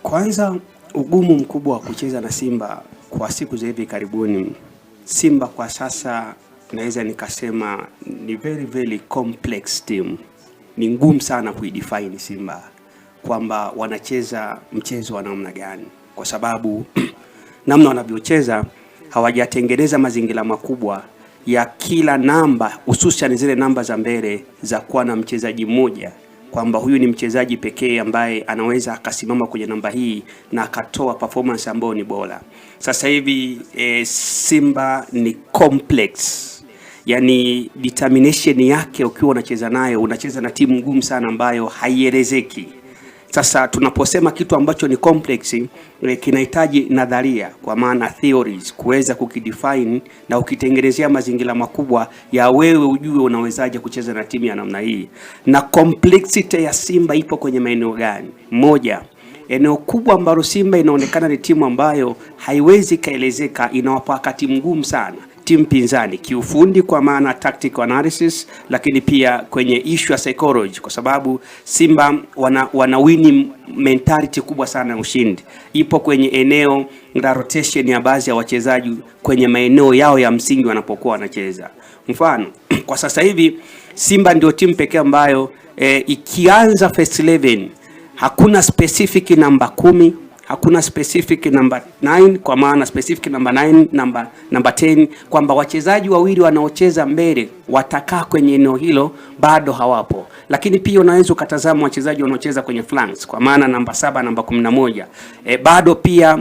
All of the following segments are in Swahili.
Kwanza ugumu mkubwa wa kucheza na Simba kwa siku za hivi karibuni. Simba kwa sasa naweza nikasema ni very complex team. Ni ngumu sana kuidefine Simba kwamba wanacheza mchezo wa namna gani, kwa sababu namna wanavyocheza hawajatengeneza mazingira makubwa ya kila namba, hususan zile namba za mbele za kuwa na mchezaji mmoja, kwamba huyu ni mchezaji pekee ambaye anaweza akasimama kwenye namba hii na akatoa performance ambayo ni bora. Sasa hivi Simba ni complex. Yani determination yake ukiwa unacheza nayo, unacheza na timu ngumu sana ambayo haielezeki. Sasa tunaposema kitu ambacho ni complex, kinahitaji nadharia, kwa maana theories, kuweza kukidefine na ukitengenezea mazingira makubwa ya wewe ujue unawezaje kucheza na timu ya namna hii. Na complexity ya Simba ipo kwenye maeneo gani? Moja, eneo kubwa ambalo Simba inaonekana ni timu ambayo haiwezi kaelezeka, inawapa wakati mgumu sana timu pinzani kiufundi, kwa maana tactical analysis, lakini pia kwenye issue ya psychology, kwa sababu Simba wana winning mentality kubwa sana ya ushindi. Ipo kwenye eneo la rotation ya baadhi ya wachezaji kwenye maeneo yao ya msingi wanapokuwa wanacheza. Mfano, kwa sasa hivi Simba ndio timu pekee ambayo ikianza first 11 hakuna specific namba 10, hakuna specific number 9, kwa maana specific number 9, number 10, kwamba wachezaji wawili wanaocheza mbele watakaa kwenye eneo hilo bado hawapo. Lakini pia unaweza ukatazama wachezaji wanaocheza kwenye flanks, kwa maana namba 7, namba 11, bado pia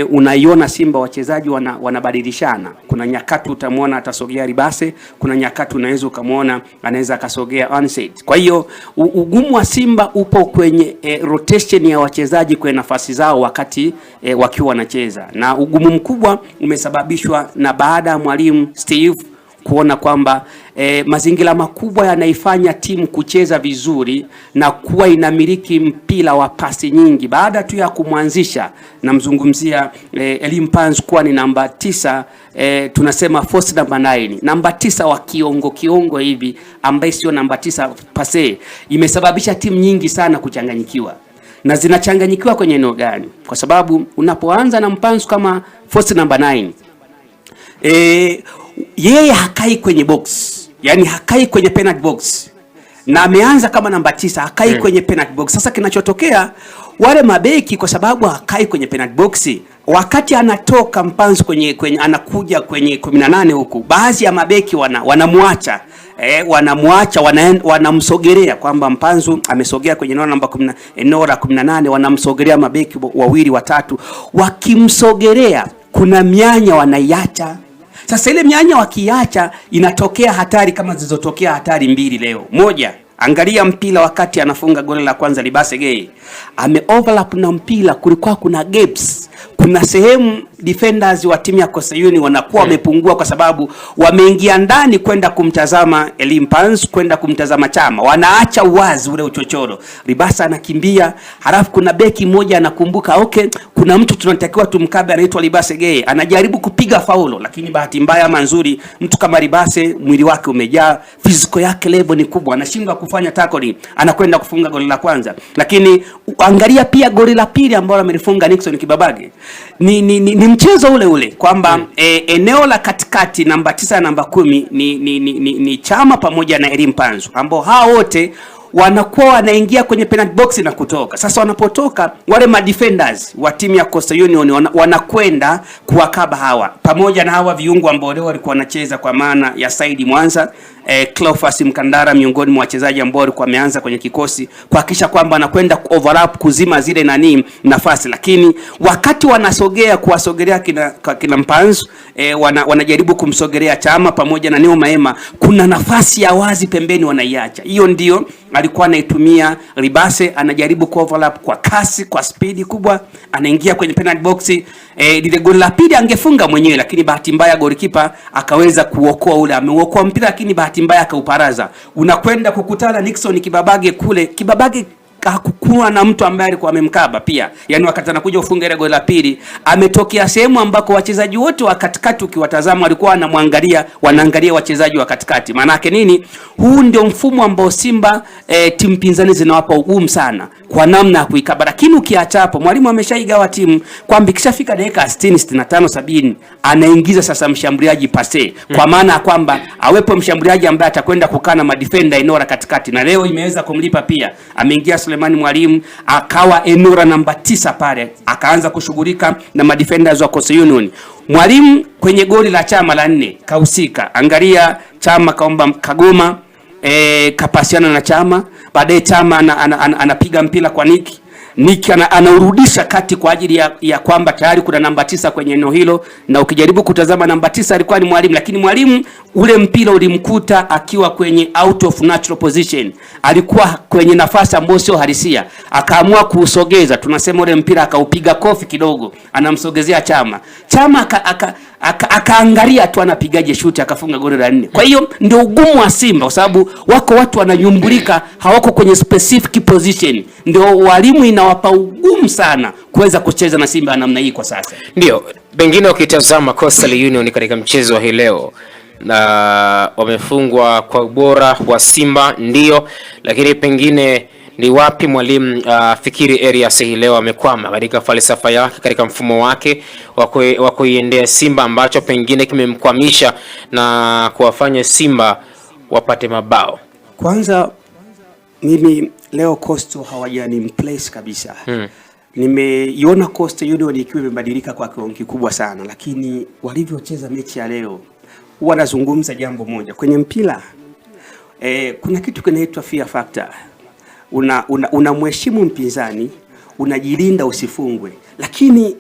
unaiona Simba wachezaji wanabadilishana. Kuna nyakati utamwona atasogea Ribase, kuna nyakati unaweza ukamwona anaweza akasogea Ansed. Kwa hiyo ugumu wa Simba upo kwenye rotation ya wachezaji kwenye nafasi zao wakati wakiwa wanacheza, na ugumu mkubwa umesababishwa na baada ya mwalimu Steve kuona kwamba mazingira makubwa yanaifanya timu kucheza vizuri na kuwa inamiliki mpira wa pasi nyingi. Baada tu ya kumwanzisha, namzungumzia Elie Mpanzu kuwa ni namba 9, tunasema force number 9, namba 9 wa kiongo hivi ambaye sio namba 9 pase, imesababisha timu nyingi sana kuchanganyikiwa. Na zinachanganyikiwa kwenye eneo gani? Kwa sababu unapoanza na Mpanzu kama force number 9, yeye hakai kwenye box, yani hakai kwenye penalty box, na ameanza kama namba 9 hakai kwenye penalty box. Sasa kinachotokea, wale mabeki kwa sababu hakai kwenye penalty box, wakati anatoka Mpanzu kwenye anakuja kwenye 18 huku, baadhi ya mabeki wanamwacha wanamsogelea, kwamba Mpanzu amesogea kwenye eneo namba 10, eneo la 18, wanamsogelea mabeki wawili watatu. Wakimsogelea kuna mianya wanaiacha. Sasa ile mianya wakiacha, inatokea hatari kama zilizotokea hatari mbili leo. Moja, angalia mpira wakati anafunga goli la kwanza Libase Gay, overlap na mpira, kulikuwa kuna gaps, kuna sehemu defenders wa timu ya Coastal Union wanakuwa wamepungua kwa sababu wameingia ndani kwenda kumtazama Elie Mpanzu, kwenda kumtazama Chama, wanaacha uwazi ule uchochoro. Ribasa anakimbia, halafu kuna beki mmoja anakumbuka, okay, kuna mtu tunatakiwa tumkabe anaitwa Libase Gay, anajaribu kupiga faulo, lakini bahati mbaya ama nzuri, mtu kama Ribase mwili wake umejaa, physical yake level ni kubwa, anashindwa kufanya tackle, anakwenda kufunga goli la kwanza. Lakini angalia pia goli la pili ambalo amelifunga Nixon Kibabage, ni mchezo ule kwamba eneo la katikati namba 9 namba 10 ni Chama pamoja na Elie Mpanzu, ambao hao wote wanakuwa wanaingia kwenye penalty box na kutoka. Sasa wanapotoka, wale madefenders wa timu ya Coastal Union wanakwenda kuwakaba hawa, pamoja na hawa viungo ambao leo walikuwa wanacheza, kwa maana ya Saidi Mwanza, Cleophas Mkandara, miongoni mwa wachezaji ambao walikuwa wameanza kwenye kikosi kuhakikisha kwamba anakwenda overlap kuzima zile nafasi. Lakini wakati wanasogea kuwasogelea kina Mpanzu, wanajaribu kumsogelea Chama pamoja na Neo Maema, kuna nafasi ya wazi pembeni wanaiacha. Hiyo ndio alikuwa anaitumia Ribase, anajaribu ku overlap kwa kasi, kwa speed kubwa, anaingia kwenye penalty box. Lile goli la pili angefunga mwenyewe, lakini bahati mbaya goalkeeper akaweza kuokoa ule, ameuokoa mpira, lakini bahati mbaya akauparaza, unakwenda kukutana Nixon Kibabage kule. Kibabage hakukuwa na mtu ambaye alikuwa amemkaba pia. Yani wakati anakuja ufunga ile goli la pili, ametokea sehemu ambako wachezaji wote wa katikati ukiwatazama walikuwa wanaangalia wachezaji wa katikati. Maana yake nini? Huu ndio mfumo ambao Simba timu pinzani zinawapa ugumu sana kwa namna ya kuikaba. Lakini ukiacha hapo, mwalimu ameshaigawa timu kwamba ikishafika dakika 60, 65, 70 anaingiza sasa mshambuliaji pase. Kwa maana kwamba awepo mshambuliaji ambaye atakwenda kukaa na madefender eneo la katikati, na leo imeweza kumlipa pia. Ameingia Sulemani Mwalimu, akawa eneo namba 9 pale, akaanza kushughulika na madefenders wa Coastal Union. Mwalimu kwenye goli la Chama la 4 kahusika. Angalia, Chama kaomba Kagoma, kapasiana na Chama, baadaye Chama anapiga mpira kwa Niki anaurudisha kati kwa ajili ya kwamba tayari kuna namba 9 kwenye eneo hilo, na ukijaribu kutazama namba 9 alikuwa ni Mwalimu, lakini Mwalimu ule mpira ulimkuta akiwa kwenye out of natural position, alikuwa kwenye nafasi ambayo sio halisia, akaamua kuusogeza. Tunasema ule mpira akaupiga kofi kidogo, anamsogezea Chama. Chama akaangalia tu anapigaje shuti, akafunga goli la 4. Kwa hiyo ndio ugumu wa Simba, kwa sababu wako watu wananyumbulika, hawako kwenye specific position. Ndio walimu inawapa ugumu sana kuweza kucheza na Simba namna hii kwa sasa. Ndio pengine ukitazama Coastal Union katika mchezo wa hii leo, na wamefungwa kwa ubora wa Simba ndio, lakini pengine ni wapi mwalimu Fikiri Elias hii leo amekwama katika falsafa yake, katika mfumo wake wa kuiendea Simba, ambacho pengine kimemkwamisha na kuwafanya Simba wapate mabao? Kwanza mimi leo Coastal hawajani place kabisa. Nimeiona Coastal Union ikiwa imebadilika kwa kiwango kikubwa sana, lakini walivyocheza mechi ya leo, wanazungumza jambo moja kwenye mpira. Kuna kitu kinaitwa fear factor. Unamheshimu mpinzani, unajilinda usifungwe, lakini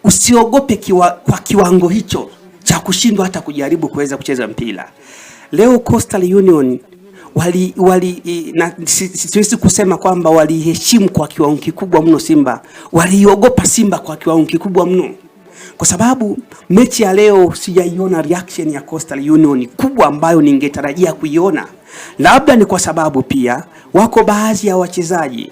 usiogope kwa kiwango hicho cha kushindwa hata kujaribu kuweza kucheza mpira. Leo Coastal Union siwezi kusema kwamba waliheshimu kwa kiwango kikubwa mno Simba, waliogopa Simba kwa kiwango kikubwa mno. Kwa sababu mechi ya leo sijaiona reaction ya Coastal Union kubwa ambayo ningetarajia kuiona. Labda ni kwa sababu pia wako baadhi ya wachezaji,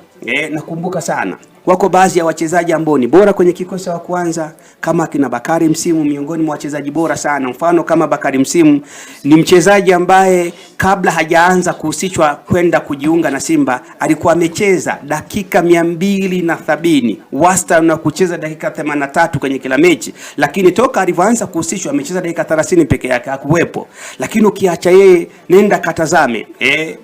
nakumbuka sana, wako baadhi ya wachezaji ambao ni bora kwenye kikosi wa kwanza, kama kina Bakari Msimu, miongoni mwa wachezaji bora sana. Mfano kama Bakari Msimu ni mchezaji ambaye kabla hajaanza kuhusishwa kwenda kujiunga na Simba alikuwa amecheza dakika 270, wastani na kucheza dakika 83 kwenye kila mechi, lakini toka alivyoanza kuhusishwa amecheza dakika 30 peke yake, hakuwepo. Lakini ukiacha yeye, nenda katazame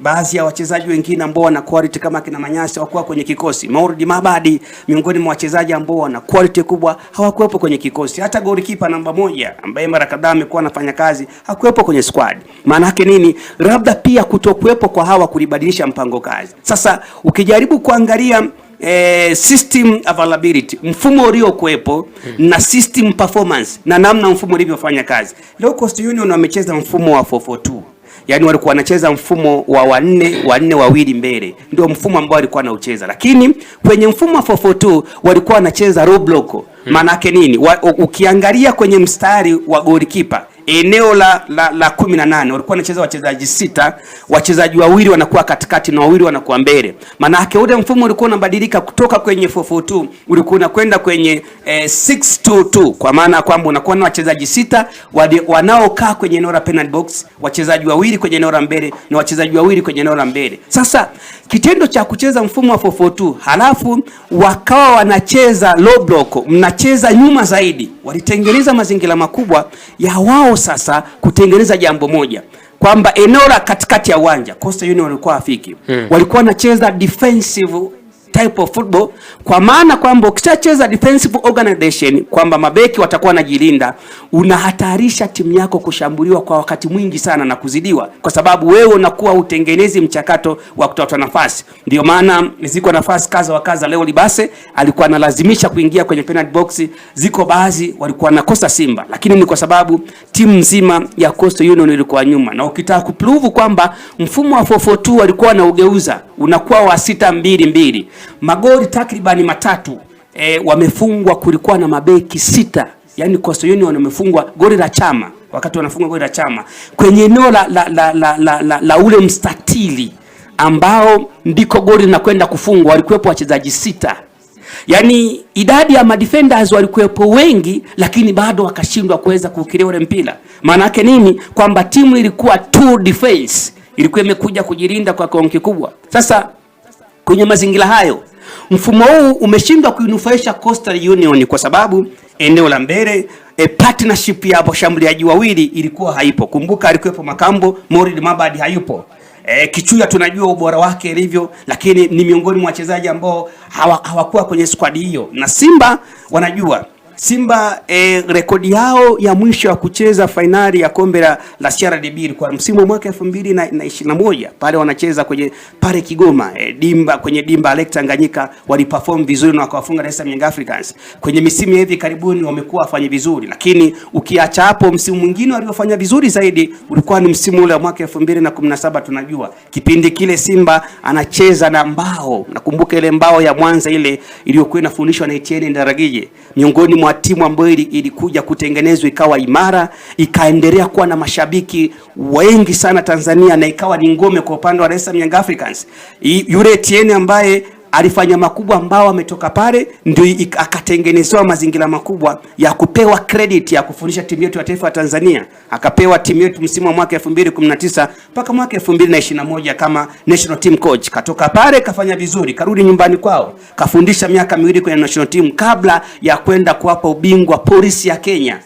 baadhi ya wachezaji wengine ambao wana quality kama kina Manyasi hawakuwa kwenye kikosi. Mauridi Mabadi miongoni mwa wachezaji ambao wana quality kubwa hawakuwepo kwenye kikosi. Hata goalkeeper namba 1 ambaye mara kadhaa amekuwa anafanya kazi hakuwepo kwenye squad. Maana yake nini? Labda pia kutokuwepo kwa hawa kulibadilisha mpango kazi. Sasa ukijaribu kuangalia system availability, mfumo uliokuwepo na system performance na namna mfumo ulivyofanya kazi, leo Coastal Union wamecheza mfumo wa 4-4-2. Yani walikuwa wanacheza mfumo wa 4 wawili mbele, ndio mfumo ambao walikuwa wanaucheza. Lakini kwenye mfumo wa 4-4-2 walikuwa wanacheza low block. Maana yake nini? Ukiangalia kwenye mstari wa goalkeeper, eneo la 18 walikuwa wanacheza wachezaji 6, wachezaji wawili wanakuwa katikati na wawili wanakuwa mbele. Maana yake ule mfumo ulikuwa unabadilika kutoka kwenye 4-4-2 ulikuwa unakwenda kwenye 6-2-2, kwa maana kwamba unakuwa na wachezaji 6 wanaokaa kwenye eneo la penalty box, wachezaji wawili kwenye eneo la mbele na wachezaji wawili kwenye eneo la mbele. Sasa kitendo cha kucheza mfumo wa 4-4-2 halafu wakawa wanacheza low block, mnacheza nyuma zaidi, walitengeneza mazingira makubwa ya wao sasa kutengeneza jambo moja, kwamba eneo la katikati ya uwanja Coastal Union walikuwa afiki. Walikuwa wanacheza defensive type of football, kwa maana kwamba ukishacheza defensive organization kwamba mabeki watakuwa wanajilinda, unahatarisha timu yako kushambuliwa kwa wakati mwingi sana na kuzidiwa, kwa sababu wewe unakuwa utengenezi mchakato wa kutoa nafasi. Ndio maana ziko nafasi kaza wa kaza leo Libase alikuwa analazimisha kuingia kwenye penalty box, ziko baadhi walikuwa nakosa Simba, lakini ni kwa sababu timu nzima ya Coastal Union ilikuwa nyuma. Na ukitaka kuprove kwamba mfumo wa 4-4-2 walikuwa na ugeuza, unakuwa wa 6-2-2. Magoli takribani 3 wamefungwa, kulikuwa na mabeki 6. Yani Coastal Union wamefungwa goli la Chama, wakati wanafunga goli la Chama kwenye eneo la ule mstatili ambao ndiko goli linakwenda kufungwa walikuwepo wachezaji 6. Yaani idadi ya madefenders walikuwepo wengi, lakini bado wakashindwa kuweza kukilia ule mpira. Maana yake nini? Kwamba timu ilikuwa two defense, ilikuwa imekuja kujilinda kwa kiwango kikubwa. Sasa kwenye mazingira hayo, mfumo huu umeshindwa kuinufaisha Coastal Union kwa sababu eneo la mbele partnership ya washambuliaji wawili ilikuwa haipo. Kumbuka alikuwepo Makambo, Morid Mabadi hayupo. Kichuya tunajua ubora wake ilivyo, lakini ni miongoni mwa wachezaji ambao hawakuwa kwenye squad hiyo. Na Simba wanajua Simba rekodi yao ya mwisho ya kucheza fainali ya kombe la CRDB ilikuwa msimu wa mwaka 2021 pale wanacheza kwenye pale Kigoma kwenye dimba Lake Tanganyika, waliperform vizuri na wakawafunga Dar es Salaam Young Africans. Kwenye misimu hivi karibuni wamekuwa wafanya vizuri, lakini ukiacha hapo msimu mwingine waliofanya vizuri zaidi ulikuwa ni msimu ule wa mwaka 2017. Tunajua kipindi kile Simba anacheza na Mbao, nakumbuka ile Mbao ya Mwanza ile iliyokuwa inafundishwa na Etienne Ndaragije, miongoni mwa timu ambayo ilikuja kutengenezwa ikawa imara, ikaendelea kuwa na mashabiki wengi sana Tanzania, na ikawa ni ngome kwa upande wa Dar es Salaam Young Africans. Yule Etienne ambaye alifanya makubwa, ambao ametoka pale ndio akatengenezewa mazingira makubwa ya kupewa credit ya kufundisha timu yetu ya taifa ya Tanzania. Akapewa timu yetu msimu wa mwaka 2019 mpaka mwaka 2021 kama national team coach. Katoka pale kafanya vizuri, karudi nyumbani kwao, kafundisha miaka miwili kwenye national team kabla ya kwenda kuwapa ubingwa Polisi ya Kenya.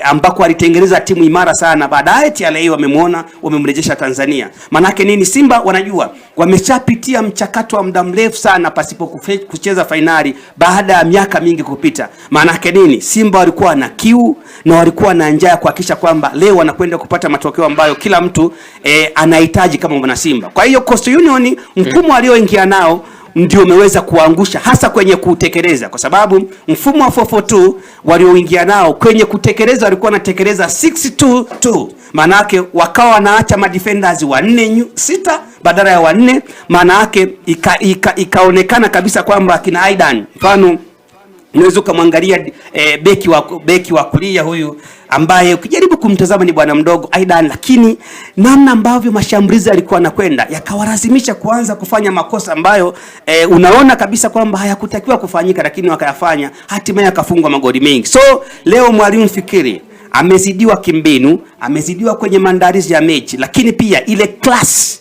Ambako alitengeneza timu imara sana. Baadaye TLA wamemwona, wamemrejesha Tanzania. Manake nini? Simba wanajua wameshapitia mchakato wa muda mrefu sana pasipo kucheza fainali baada ya miaka mingi kupita. Manake nini? Simba walikuwa na kiu na walikuwa na njaa kuhakikisha kwamba leo wanakwenda kupata matokeo ambayo kila mtu anahitaji kama mwana Simba. Kwa hiyo Coastal Union mfumo alioingia nao ndio umeweza kuangusha hasa kwenye kutekeleza, kwa sababu mfumo wa 442 walioingia nao kwenye kutekeleza walikuwa wanatekeleza 622, maana yake wakawa wanaacha madefenders 4-6 badala ya 4. Maana yake ikaonekana kabisa kwamba kina Aidan, mfano unaweza kumwangalia beki wa kulia huyu ambaye ukijaribu kumtazama ni bwana mdogo Aidan, lakini namna ambavyo mashambulizi yalikuwa yanakwenda yakawalazimisha kuanza kufanya makosa ambayo unaona kabisa kwamba hayakutakiwa kufanyika, lakini wakayafanya, hatimaye akafungwa magoli mengi. So leo mwalimu Fikiri amezidiwa kimbinu, amezidiwa kwenye maandalizi ya mechi, lakini pia ile class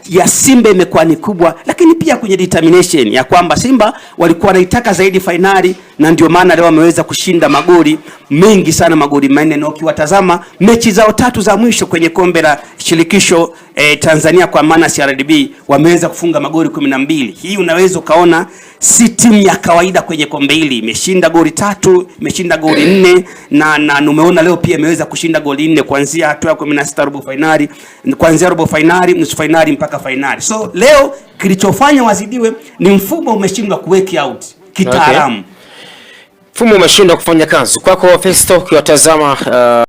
ya Simba imekuwa ni kubwa, lakini pia kwenye determination ya kwamba Simba walikuwa wanaitaka zaidi finali, na ndio maana leo wameweza kushinda magoli mengi sana, magoli 4. Na ukiwatazama mechi zao 3 za mwisho kwenye kombe la shirikisho Tanzania kwa maana CRDB, wameweza kufunga magoli 12. Hii unaweza ukaona si timu ya kawaida kwenye kombe hili. Imeshinda goli 3, imeshinda goli 4, na umeona leo pia imeweza kushinda goli 4 kuanzia hatua ya 16 robo finali, kuanzia robo finali, nusu finali mpaka finali. So leo kilichofanya wazidiwe ni mfumo umeshindwa kuweka out kitaalamu. Okay. Mfumo umeshindwa kufanya kazi. Kwako Festo, ukiwatazama